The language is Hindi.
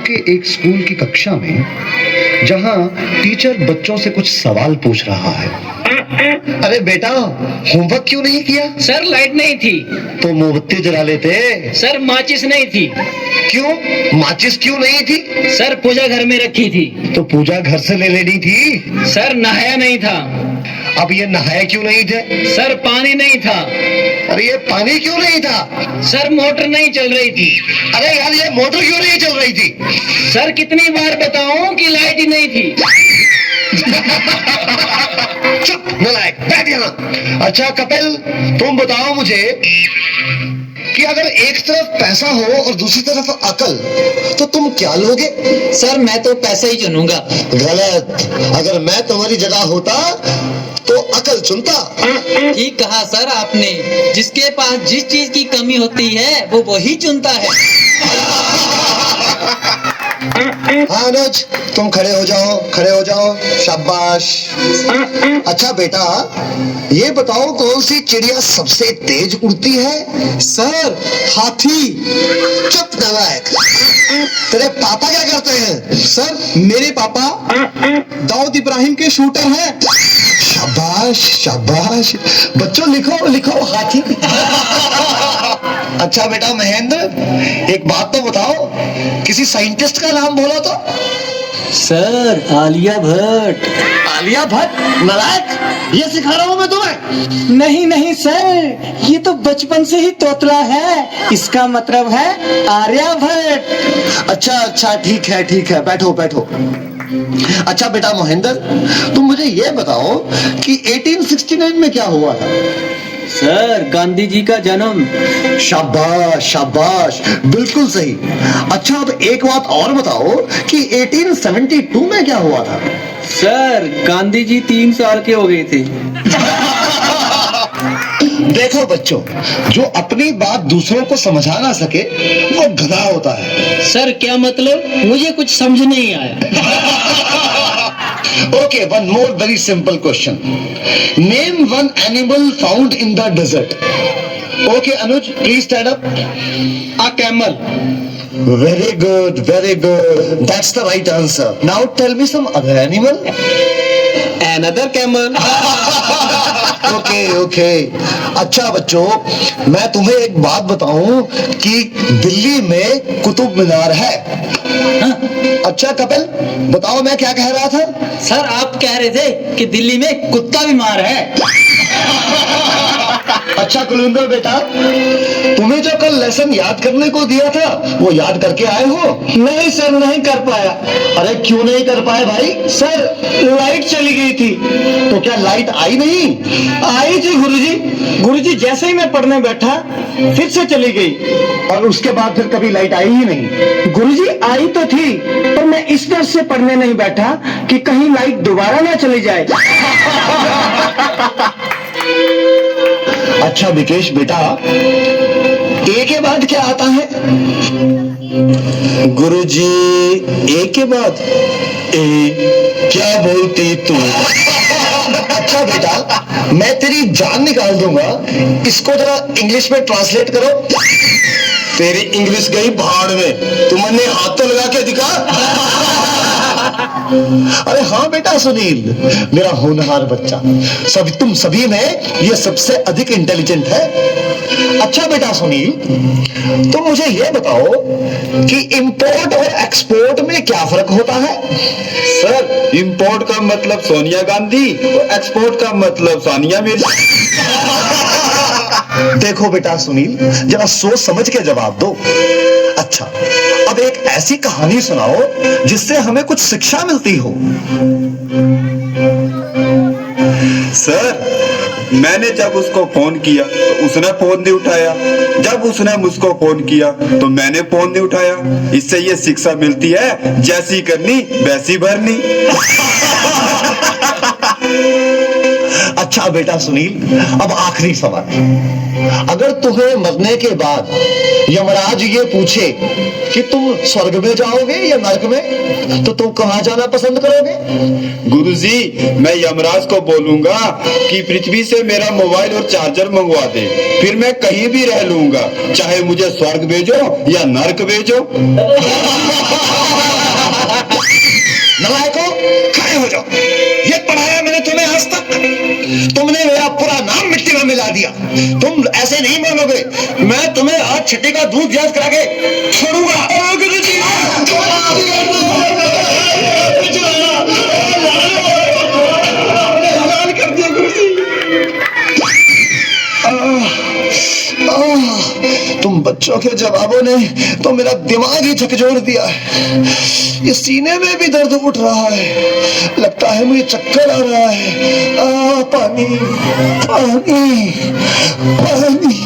के एक स्कूल की कक्षा में जहां टीचर बच्चों से कुछ सवाल पूछ रहा है। अरे बेटा, होमवर्क क्यों नहीं किया? सर लाइट नहीं थी। तो मोमबत्ती जला लेते। सर माचिस नहीं थी। क्यों? माचिस क्यों नहीं थी? सर पूजा घर में रखी थी। तो पूजा घर से ले लेनी थी। सर नहाया नहीं था। अब ये नहाया क्यों नहीं थे? सर पानी नहीं था। अरे ये पानी क्यों नहीं था? सर मोटर नहीं चल रही थी। अरे यार, ये मोटर क्यों नहीं चल रही थी? सर कितनी बार बताऊं कि लाइट ही नहीं थी। चुप नालायक, बैठ यहाँ। अच्छा कपिल, तुम बताओ मुझे कि अगर एक तरफ पैसा हो और दूसरी तरफ अकल, तो तुम क्या लोगे? सर मैं तो पैसे ही चुनूंगा। गलत। अगर मैं तुम्हारी जगह होता तो अकल चुनता। ठीक कहा सर आपने। जिसके पास जिस चीज की कमी होती है वो वही चुनता है। हाँ अनुज, तुम खड़े हो जाओ, खड़े हो जाओ। शाबाश। अच्छा बेटा, ये बताओ कौन सी चिड़िया सबसे तेज उड़ती है? सर हाथी। चुप नालायक। तेरे पापा क्या करते हैं? सर मेरे पापा दाऊद इब्राहिम के शूटर हैं। शाबाश शाबाश। बच्चों लिखो लिखो, हाथी। अच्छा बेटा महेंद्र, एक बात तो बताओ, किसी साइंटिस्ट का नाम बोलो तो। सर आलिया भट्ट। आलिया भट्ट? नालायक, ये सिखा रहा हूं मैं तुम्हें। नहीं नहीं सर, ये तो बचपन से ही तोतला है। इसका मतलब है आर्यभट्ट। अच्छा अच्छा, ठीक है ठीक है, बैठो बैठो। अच्छा बेटा महेंद्र, तुम मुझे ये बताओ कि 1869 में क्या हुआ था? सर गांधी जी का जन्म। शाबाश शाबाश, बिल्कुल सही। अच्छा अब एक बात और बताओ कि 1872 में क्या हुआ था? सर गांधी जी 3 साल के हो गए थे। देखो बच्चों, जो अपनी बात दूसरों को समझा ना सके वो गधा होता है। सर क्या मतलब? मुझे कुछ समझ नहीं आया। Okay, one more very simple question. Name one animal found in the desert. Okay, Anuj, please stand up. A camel. Very good, very good. That's the right answer. Now tell me some other animal. Another camel. Okay okay. अच्छा बच्चों, मैं तुम्हें एक बात बताऊं कि दिल्ली में कुतुब मीनार है। अच्छा कपिल, बताओ मैं क्या कह रहा था? सर आप कह रहे थे कि दिल्ली में कुत्ता बीमार है। अच्छा कुलविंदर बेटा, तुम्हें जो कल लेसन याद करने को दिया था वो याद करके आए हो? नहीं सर, नहीं कर पाया। अरे क्यों नहीं कर पाए भाई? सर लाइट चली गई थी। तो क्या लाइट आई नहीं? आई थी गुरुजी। गुरुजी जैसे ही मैं पढ़ने बैठा फिर से चली गई। और उसके बाद फिर कभी लाइट आई ही नहीं? गुरुजी आई तो थी, पर मैं इस डर से पढ़ने नहीं बैठा कि कहीं लाइट दोबारा ना चली जाए। अच्छा विकेश बेटा, ए के बाद क्या आता है? गुरुजी ए के बाद ए? क्या बोलती तू? अच्छा बेटा, मैं तेरी जान निकाल दूंगा। इसको जरा इंग्लिश में ट्रांसलेट करो। तेरी इंग्लिश गई भाड़ में, तुमने हाथ तो लगा के दिखा। अरे हाँ बेटा सुनील, मेरा होनहार बच्चा, तुम सभी में ये सबसे अधिक इंटेलिजेंट है। अच्छा बेटा सुनील, तुम मुझे ये बताओ कि इंपोर्ट और एक्सपोर्ट में क्या फर्क होता है? सर इंपोर्ट का मतलब सोनिया गांधी और एक्सपोर्ट का मतलब सानिया मिर्जा। देखो बेटा सुनील, जरा सोच समझ के जवाब दो। अच्छा, अब एक ऐसी कहानी सुनाओ जिससे हमें कुछ शिक्षा मिलती हो। सर मैंने जब उसको फोन किया तो उसने फोन नहीं उठाया, जब उसने मुझको फोन किया तो मैंने फोन नहीं उठाया। इससे ये शिक्षा मिलती है, जैसी करनी वैसी भरनी। अच्छा बेटा सुनील, अब आखिरी सवाल, अगर तुम्हें मरने के बाद यमराज ये पूछे कि तुम स्वर्ग में जाओगे या नरक में, तो तुम कहां जाना पसंद करोगे? गुरुजी मैं यमराज को बोलूंगा कि पृथ्वी से मेरा मोबाइल और चार्जर मंगवा दे, फिर मैं कहीं भी रह लूंगा, चाहे मुझे स्वर्ग भेजो या नरक भेजो। मिला दिया। तुम ऐसे नहीं मानोगे, मैं तुम्हें आज छठी का दूध याद करा के छोड़ूंगा। तुम बच्चों के जवाबों ने तो मेरा दिमाग ही झकझोर दिया है। ये सीने में भी दर्द उठ रहा है, लगता है मुझे चक्कर आ रहा है। पानी पानी पानी।